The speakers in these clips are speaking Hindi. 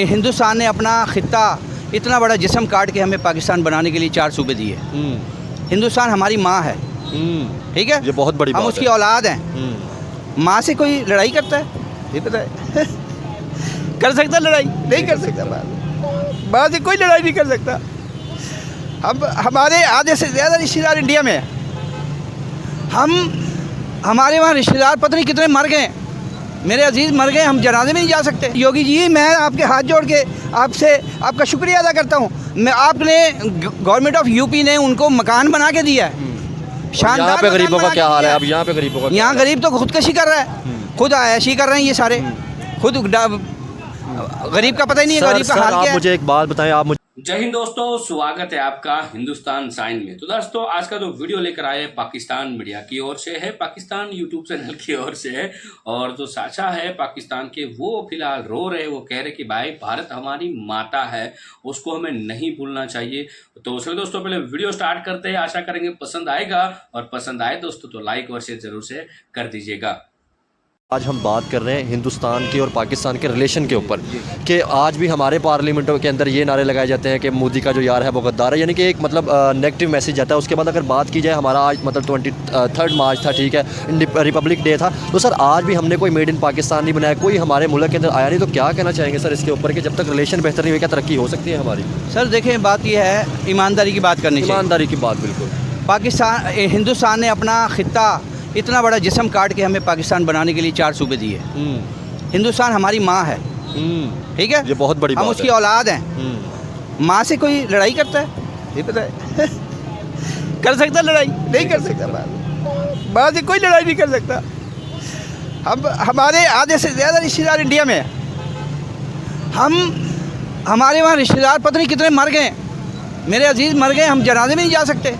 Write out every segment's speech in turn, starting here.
हिंदुस्तान ने अपना ख़ित्ता इतना बड़ा जिस्म काट के हमें पाकिस्तान बनाने के लिए 4 सूबे दिए। हिंदुस्तान हमारी माँ है, ठीक है, ये बहुत बड़ी हम बात उसकी है। औलाद हैं। माँ से कोई लड़ाई करता है? ये पता है कर सकता लड़ाई? नहीं कर सकता। माँ से कोई लड़ाई नहीं कर सकता। हम हमारे आधे से ज़्यादा रिश्तेदार इंडिया में हैं। हमारे वहाँ रिश्तेदार पता नहीं कितने मर गए, मेरे अजीज़ मर गए, हम जनाजे में नहीं जा सकते। योगी जी, मैं आपके हाथ जोड़ के आपसे आपका शुक्रिया अदा करता हूँ। मैं आपने गवर्नमेंट ऑफ यूपी ने उनको मकान बना के दिया है। शानदार। यहाँ पे गरीबों मकान का क्या बना हाल के है? दिया अब यहाँ पे गरीबों का यहाँ गरीब तो खुदकशी कर रहा है, खुद आयशी कर रहे हैं ये सारे। खुद गरीब का पता ही नहीं है गरीब का हाल आप क्या है। मुझे एक बात बताएं, आप मुझे जय हिंद दोस्तों, स्वागत है आपका हिंदुस्तान साइन में। तो दोस्तों, आज का जो वीडियो लेकर आए पाकिस्तान मीडिया की ओर से है, पाकिस्तान यूट्यूब चैनल की ओर से है। और जो साचा है पाकिस्तान के, वो फिलहाल रो रहे, वो कह रहे कि भाई भारत हमारी माता है, उसको हमें नहीं भूलना चाहिए। तो चलिए दोस्तों, पहले वीडियो स्टार्ट करते हैं। आशा करेंगे पसंद आएगा, और पसंद आए दोस्तों तो लाइक और शेयर जरूर से कर दीजिएगा। आज हम बात कर रहे हैं हिंदुस्तान की और पाकिस्तान के रिलेशन के ऊपर, कि आज भी हमारे पार्लियामेंटों के अंदर ये नारे लगाए जाते हैं कि मोदी का जो यार है वो गद्दार है, यानी कि एक मतलब नेगेटिव मैसेज जाता है। उसके बाद अगर बात की जाए, हमारा आज मतलब 23 मार्च था, ठीक है, रिपब्लिक डे था, तो सर आज भी हमने कोई मेड इन पाकिस्तान नहीं बनाया, कोई हमारे मुल्क के अंदर आया नहीं। तो क्या कहना चाहेंगे सर इसके ऊपर कि जब तक रिलेशन बेहतर नहीं हुए, क्या तरक्की हो सकती है हमारी? सर देखें, बात यह है, ईमानदारी की बात करनी चाहिए। ईमानदारी की बात, बिल्कुल। हिंदुस्तान ने अपना ख़ित्ता इतना बड़ा जिस्म काट के हमें पाकिस्तान बनाने के लिए 4 सूबे दिए। हिंदुस्तान हमारी माँ है, ठीक है, ये बहुत बड़ी हम बात उसकी है। औलाद हैं। माँ से कोई लड़ाई करता है? ये पता है कर सकता लड़ाई? नहीं कर सकता। माँ से कोई लड़ाई नहीं कर सकता। हमारे आधे से ज़्यादा रिश्तेदार इंडिया में हैं। हमारे वहाँ रिश्तेदार पता नहीं कितने मर गए, मेरे अजीज़ मर गए, हम जनाजे में नहीं जा सकते।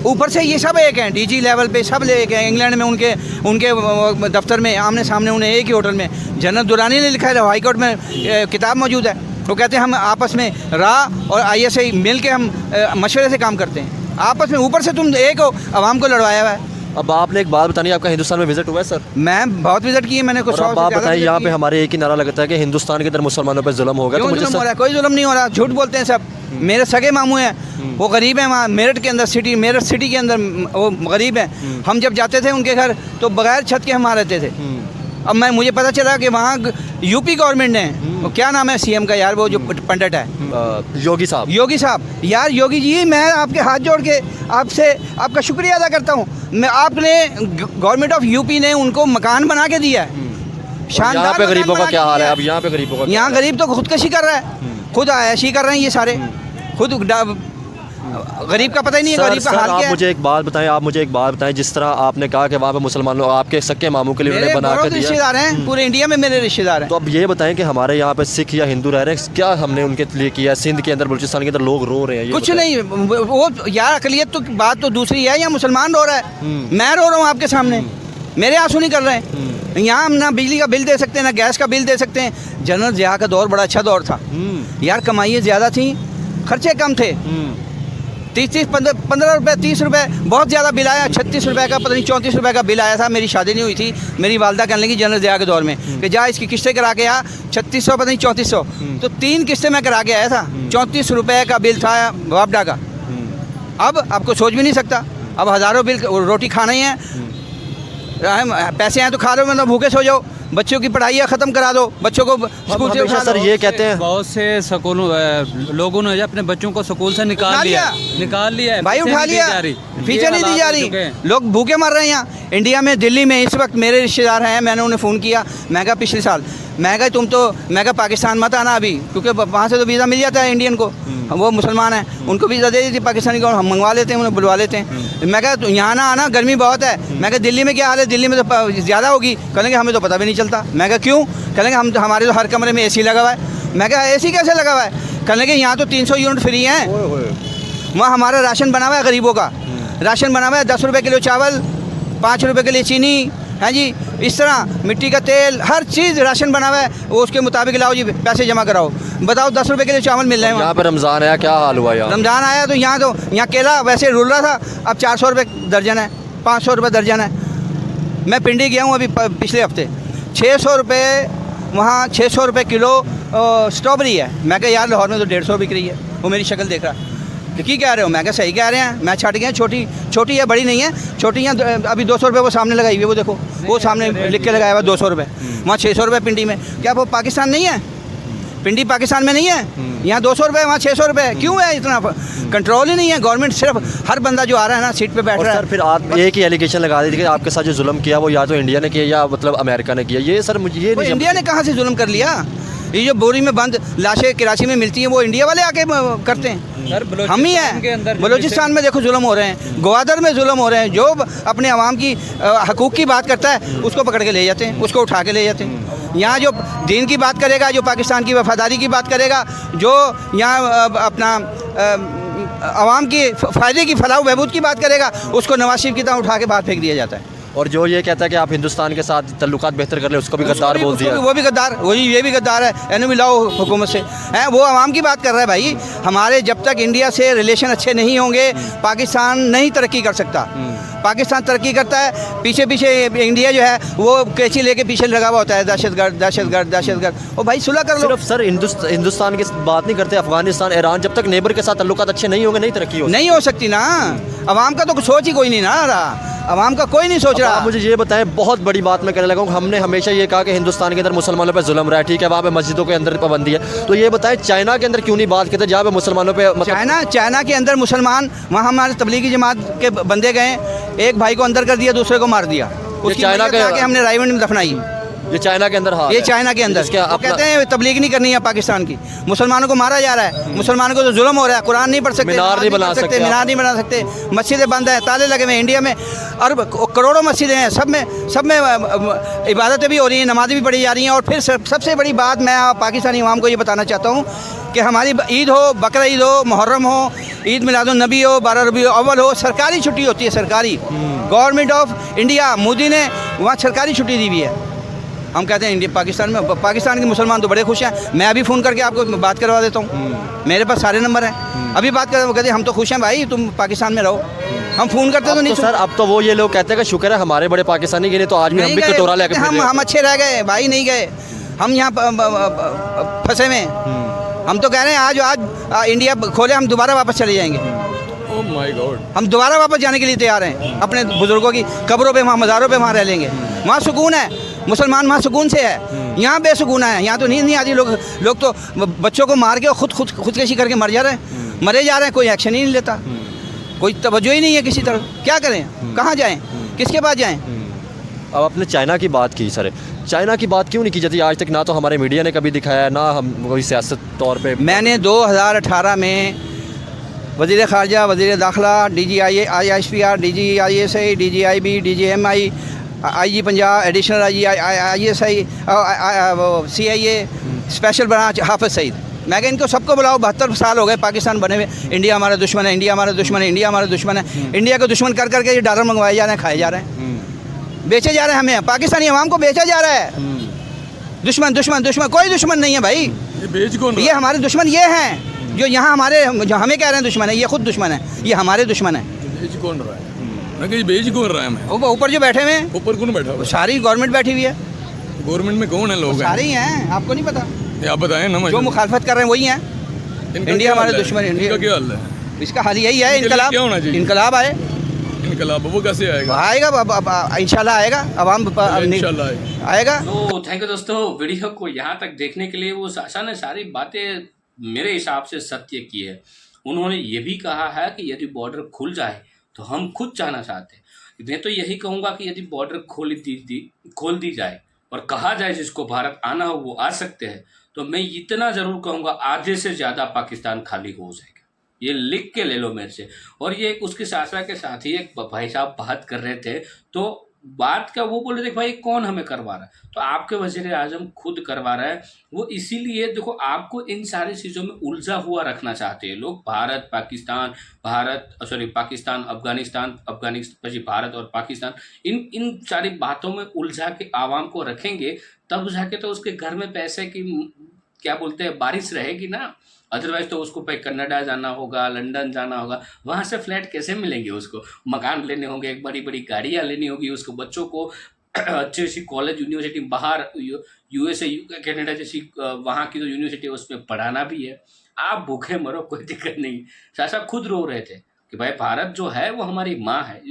ऊपर से ये सब एक हैं, डीजी लेवल पे सब एक हैं। इंग्लैंड में उनके दफ्तर में आमने सामने उन्हें एक ही होटल में जनरल दुरानी ने लिखा है, हाई कोर्ट में किताब मौजूद है। वो कहते हैं हम आपस में रा और ISI मिल के हम मशवरे से काम करते हैं आपस में। ऊपर से तुम एक हो, आवाम को लड़वाया हुआ है। अब आपने एक बात बतानी, आपका हिंदुस्तान में विजिट हुआ है सर? मैं बहुत विजिट की है, मैंने कुछ। अब आप बताइए, यहाँ पे हमारे एक ही नारा लगता है कि हिंदुस्तान के अंदर मुसलमानों पे जुल्म होगा। तो मुझे जुल्म हो रहा है? कोई जुल्म नहीं हो रहा, झूठ बोलते हैं सब। मेरे सगे मामू हैं, वो गरीब हैं, वहाँ मेरठ के अंदर मेरठ सिटी के अंदर वो गरीब हैं। हम जब जाते थे उनके घर तो बगैर छत के हम वहाँ रहते थे। अब मुझे पता चला कि वहाँ यूपी गवर्नमेंट ने, वो क्या नाम है CM का यार, वो जो पंडित है, योगी साहब यार। योगी जी, मैं आपके हाथ जोड़ के आपसे आपका शुक्रिया अदा करता हूँ। मैं आपने गवर्नमेंट ऑफ यूपी ने उनको मकान बना के दिया है। शानदार। यहाँ पे मकान गरीबों का बना क्या के हाल है? दिया अब यहाँ पे गरीबों का यहाँ गरीब तो खुदकशी कर रहा है, खुद आयशी कर रहे हैं ये सारे। खुद गरीब का पता ही नहीं है गरीब का हाल क्या है। आप मुझे एक बात बताएं, जिस तरह आपने कहा कि वहाँ पे मुसलमानों, आपके सक्के मामू के लिए उन्होंने बना के दिया। रिश्तेदार हैं, पूरे इंडिया में मेरे रिश्तेदार हैं। तो अब ये बताएं कि हमारे यहाँ पे सिख या हिंदू रह रहे हैं, क्या हमने उनके लिए किया? सिंध के अंदर, बलूचिस्तान के अंदर लोग रो रहे हैं। कुछ नहीं, वो यार अकलियत तो बात तो दूसरी है। या मुसलमान रो रहा है, मैं रो रहा हूँ आपके सामने, मेरे आंसू नहीं कर रहे हैं। यहाँ हम ना बिजली का बिल दे सकते हैं, ना गैस का बिल दे सकते हैं। जनरल ज़िया का दौर बड़ा अच्छा दौर था यार, कमाइयाँ ज़्यादा थी, खर्चे कम थे। 15 रुपये 30 रुपये बहुत ज़्यादा बिल आया। 36 रुपये का, पता नहीं 34 रुपये का बिल आया था। मेरी शादी नहीं हुई थी, मेरी वालदा कहने लगी जनरल ज़िया के दौर में कि जा इसकी किस्तें करा के आ, 3600 पता नहीं 3400, तो 3 किस्तें मैं करा के आया था। 34 रुपये का बिल था वापडा का। अब आपको सोच भी नहीं सकता, अब हज़ारों बिल, रोटी खाना ही है, पैसे हैं तो खा लो, मतलब भूखे सो जाओ। बच्चों की पढ़ाई ख़त्म करा दो, बच्चों को स्कूल से उठा सर दो। ये कहते हैं बहुत से स्कूलों लोगों ने अपने बच्चों को स्कूल से निकाल लिया है भाई, उठा लिया, फीचर नहीं दी जा रही, लोग भूखे मर रहे हैं यहाँ इंडिया में। दिल्ली में इस वक्त मेरे रिश्तेदार हैं, मैंने उन्हें फ़ोन किया, मैं कहा पिछले साल, मैं कहा पाकिस्तान मत आना अभी, क्योंकि वहाँ से तो वीज़ा मिल जाता है इंडियन को, वो मुसलमान हैं, उनको वीज़ा दे देती पाकिस्तानी को, हम मंगवा लेते हैं, उन्हें बुलवा लेते हैं। मैं कहा यहाँ ना आना, गर्मी बहुत है। मैं कहा दिल्ली में क्या हाल है? दिल्ली में तो ज़्यादा होगी। कहेंगे हमें तो पता भी नहीं चलता। मैं कहा क्यों? कहेंगे हमारे तो हर कमरे में AC लगा हुआ है। मैं कहा AC कैसे लगा हुआ है? कहेंगे यहाँ तो 300 यूनिट फ्री हैं। वहाँ हमारा राशन बना हुआ है, गरीबों का राशन बना हुआ है। 10 रुपये किलो चावल, 5 रुपये के लिए चीनी है जी, इस तरह मिट्टी का तेल, हर चीज़ राशन बना हुआ है। वो उसके मुताबिक लाओ जी, पैसे जमा कराओ। बताओ 10 रुपये के लिए चावल मिल रहे हैं। यहाँ पे रमज़ान आया, क्या हाल हुआ? रमज़ान आया तो यहाँ केला वैसे रुल रहा था, अब 400 रुपये दर्जन है, 500 रुपये दर्जन है। मैं पिंडी गया हूँ अभी पिछले हफ्ते, 600 रुपये वहाँ 600 रुपये किलो स्ट्रॉबेरी है। मैं कहा यार लाहौर में तो 150 बिक रही है। वो मेरी शक्ल देख रहा, तो की कह रहे हो? मैं कहा सही कह रहे हैं। मैं छट गया, छोटी छोटी है, बड़ी नहीं है, छोटी है। अभी 200 रुपये वो सामने लगाई हुई है, वो देखो वो सामने लिख के लगाया हुआ 200 रुपये। वहाँ 600 रुपये पिंडी में। क्या वो पाकिस्तान नहीं है? पिंडी पाकिस्तान में नहीं है? यहाँ 200 रुपये, वहाँ 600 रुपये। क्यों है इतना? कंट्रोल ही नहीं है गवर्नमेंट। सिर्फ हर बंदा जो आ रहा है ना सीट पे बैठ रहा है। सर फिर आप एक ही एलिगेशन लगा दी थी कि आपके साथ जो जुल्म किया वो या तो इंडिया ने किया या मतलब अमेरिका ने किया। ये सर मुझे ये नहीं इंडिया ने कहाँ से जुल्म कर लिया? ये जो बोरी में बंद लाशें कराची में मिलती हैं वो इंडिया वाले आके करते हैं। हम ही हैं। बलूचिस्तान में देखो जुल्म हो रहे हैं, ग्वादर में जुल्म हो रहे हैं। जो अपने अवाम की हकूक़ की बात करता है उसको पकड़ के ले जाते हैं, उसको उठा के ले जाते हैं। यहाँ जो दीन की बात करेगा, जो पाकिस्तान की वफादारी की बात करेगा, जो यहाँ अपना अवाम की फ़ायदे की फलाह बहबूद की बात करेगा, उसको नवाज शरीफ की तरह उठा के बाहर फेंक दिया जाता है। और जो ये कहता है कि आप हिंदुस्तान के साथ तल्लुकात बेहतर कर ले उसको भी गद्दार बोल दिया। वो भी गद्दार, वही ये भी गद्दार है। एन मिलाओ हुकूमत से हैं, वो आवाम की बात कर रहा है भाई। हमारे जब तक इंडिया से रिलेशन अच्छे नहीं होंगे पाकिस्तान नहीं तरक्की कर सकता। पाकिस्तान तरक्की करता है पीछे पीछे, इंडिया जो है वो कैंची लेके पीछे लगा हुआ होता है, दहशतगर्द दहशतगर्द दहशतगर्द। ओ भाई सुलह कर लो। सिर्फ सर हिंदुस्तान की बात नहीं करते, अफगानिस्तान, ईरान, जब तक नेबर के साथ तल्लुकात अच्छे नहीं होंगे नहीं तरक्की नहीं हो सकती ना। अवाम का तो कुछ सोच ही कोई नहीं ना रहा, अवाम का कोई नहीं सोच रहा। आप मुझे ये बताएं, बहुत बड़ी बात मैं कहने लगा हूँ, हमने हमेशा ये कहा कि हिंदुस्तान के अंदर मुसलमानों पर जुल्म रहा है, ठीक है, वहाँ पे मस्जिदों के अंदर पाबंदी है। तो ये बताएं चाइना के अंदर क्यों नहीं बात करते जहाँ पे मुसलमानों पे चाइना के अंदर मुसलमान, वहाँ हमारे तबलीगी जमात के बंदे गए, एक भाई को अंदर कर दिया, दूसरे को मार दिया। उसकी चाइना के हमने रायवंड में दफनाई। ये चाइना के अंदर, हाँ, ये चाइना के अंदर क्या कहते हैं तबलीग नहीं करनी है पाकिस्तान की। मुसलमानों को मारा जा रहा है, मुसलमानों को तो जुल्म हो रहा है। कुरान नहीं पढ़ सकते, मीनार नहीं बना सकते, मीनार नहीं बना सकते, मस्जिदें बंद हैं, ताले लगे हुए हैं। इंडिया में और करोड़ों मस्जिदें हैं, सब में इबादतें भी हो रही हैं, नमाज़ें भी पढ़ी जा रही हैं। और फिर सबसे बड़ी बात मैं पाकिस्तानी अवाम को ये बताना चाहता हूँ कि हमारी ईद हो, बकरा ईद हो, मुहर्रम हो, ईद मिलादुन्नबी हो, 12 रबी अव्वल हो, सरकारी छुट्टी होती है। सरकारी गवर्नमेंट ऑफ इंडिया, मोदी ने वहाँ सरकारी छुट्टी दी हुई है। हम कहते हैं इंडिया पाकिस्तान में, पाकिस्तान के मुसलमान तो बड़े खुश हैं। मैं अभी फ़ोन करके आपको बात करवा देता हूँ, मेरे पास सारे नंबर हैं, अभी बात कर। वो कहते हैं हम तो खुश हैं भाई, तुम पाकिस्तान में रहो। हम फ़ोन करते तो नहीं सर। अब तो वो ये लोग कहते हैं कि शुक्र है हमारे बड़े पाकिस्तानी गए, तो आज भी हम भी कटोरा लेकर हम अच्छे रह गए भाई, नहीं गए हम यहाँ फंसे में। हम तो कह रहे हैं आज इंडिया खोले, हम दोबारा वापस चले जाएंगे। ओह माय गॉड, हम दोबारा वापस जाने के लिए तैयार हैं। अपने बुजुर्गों की कब्रों पे, वहाँ मज़ारों पे वहाँ रह लेंगे। वहाँ सुकून है, मुसलमान वहाँ सुकून से है। यहाँ बेसुकून है, यहाँ तो नींद नहीं आती। लोग तो बच्चों को मार के और खुदकशी करके मरे जा रहे हैं। कोई एक्शन ही नहीं लेता, कोई तवज्जो ही नहीं है किसी तरफ। क्या करें, कहाँ जाएं, किसके पास जाएं? अब आपने चाइना की बात की सर, चाइना की बात क्यों नहीं की जाती आज तक? ना तो हमारे मीडिया ने कभी दिखाया, ना हम कोई सियासत तौर पे। मैंने 2018 में वज़ीर ख़ारजा, वज़ीर दाखिला, DGI ISPR, DGISI, DGIB, DGMI, IG Punjab, additional ISI, CIA, special branch Hafiz Saeed. मैं कहा इनको सबको बुलाओ, 72 साल हो गए पाकिस्तान बने हुए। इंडिया हमारा दुश्मन है, इंडिया हमारा दुश्मन है, इंडिया हमारा दुश्मन है। इंडिया को दुश्मन कर करके ये डॉलर मंगवाए जा रहे हैं, खाए जा रहे हैं, बेचे जा रहे हैं। हमें पाकिस्तानी अवाम को बेचा जा रहा है। दुश्मन दुश्मन दुश्मन, कोई दुश्मन नहीं है भाई। ये बेच कौन रहा है? ये हमारे दुश्मन ये हैं जो यहाँ हमारे, जो हमें कह रहे हैं दुश्मन है, ये खुद दुश्मन है, ये हमारे दुश्मन है। बेच कौन रहा है? मैं कहीं बेच कौन रहा है? मैं वो ऊपर जो बैठे हुए हैं, ऊपर कौन बैठा हुआ है? सारी गवर्नमेंट बैठी हुई है। गवर्नमेंट में कौन है लोग? सारे ही हैं, आपको नहीं पता? ये आप बताएं ना मुझे। जो मुखालफत कर रहे हैं वही हैं। इंडिया हमारे दुश्मन है। इंडिया क्या हाल है? इसका हाल यही है, इनकलाब। क्या होना चाहिए? इनकलाब आए, इनकलाब वो कैसे आएगा? आएगा इंशाल्लाह आएगा, अवाम इंशाल्लाह आएगा। तो थैंक यू दोस्तों, वीडियो को यहाँ तक देखने के लिए। वो साशा ने सारी बातें मेरे हिसाब से सत्य की है। उन्होंने ये भी कहा है कि यदि बॉर्डर खुल जाए तो हम खुद जाना चाहते हैं। मैं तो यही कहूँगा कि यदि बॉर्डर खोल दी जाए और कहा जाए जिसको भारत आना हो वो आ सकते हैं, तो मैं इतना ज़रूर कहूँगा आधे से ज़्यादा पाकिस्तान खाली हो जाएगा। ये लिख के ले लो मेरे से। और ये उसके साशा के साथ ही एक भाई साहब बात कर रहे थे, तो बात क्या वो बोल रहे थे भाई कौन हमें करवा रहा है? तो आपके वज़ीर आज़म खुद करवा रहा है। वो इसीलिए देखो आपको इन सारी चीज़ों में उलझा हुआ रखना चाहते हैं लोग। पाकिस्तान, अफगानिस्तान, भारत और पाकिस्तान, इन सारी बातों में उलझा के आवाम को रखेंगे, तब जाके तो उसके घर में पैसे की क्या बोलते हैं बारिश रहेगी ना। अदरवाइज तो उसको भाई कनाडा जाना होगा, लंदन जाना होगा, वहाँ से फ्लैट कैसे मिलेंगे? उसको मकान लेने होंगे, एक बड़ी बड़ी गाड़ियाँ लेनी होगी, उसको बच्चों को अच्छी अच्छी कॉलेज यूनिवर्सिटी बाहर यूएसए यूके कनाडा जैसी वहाँ की जो यूनिवर्सिटी है उसमें पढ़ाना भी है। आप भूखे मरो कोई दिक्कत नहीं। चाचा खुद रो रहे थे कि भाई भारत जो है वो हमारी माँ है।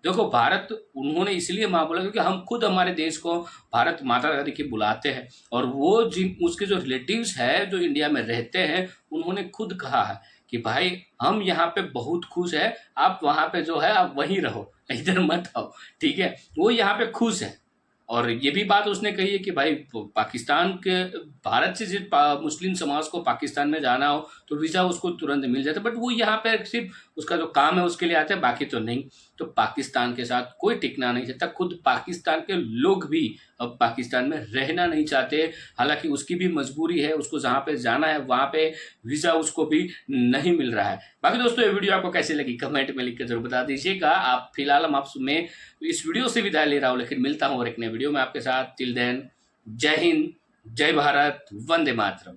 देखो भारत उन्होंने इसलिए माँ बोला क्योंकि हम खुद हमारे देश को भारत माता करके बुलाते हैं, और वो जिन उसके जो रिलेटिव्स है जो इंडिया में रहते हैं उन्होंने खुद कहा है कि भाई हम यहाँ पे बहुत खुश है, आप वहाँ पे जो है आप वहीं रहो, इधर मत आओ, ठीक है। वो यहाँ पे खुश है। और ये भी बात उसने कही है कि भाई पाकिस्तान के भारत से जिस मुस्लिम समाज को पाकिस्तान में जाना हो तो वीज़ा उसको तुरंत मिल जाता है, बट वो यहाँ पे सिर्फ उसका जो काम है उसके लिए आते हैं, बाकी तो नहीं। तो पाकिस्तान के साथ कोई टिकना नहीं चाहता, खुद पाकिस्तान के लोग भी अब पाकिस्तान में रहना नहीं चाहते। हालांकि उसकी भी मजबूरी है, उसको जहाँ पे जाना है वहाँ पे वीज़ा उसको भी नहीं मिल रहा है। बाकी दोस्तों ये वीडियो आपको कैसी लगी कमेंट में लिख कर जरूर बता दीजिएगा। आप फिलहाल हम आपसे इस वीडियो से विदाई ले रहा हूँ, लेकिन मिलता हूँ और एक नए वीडियो में आपके साथ। टिल देन जय हिंद, जय भारत, वंदे मातरम।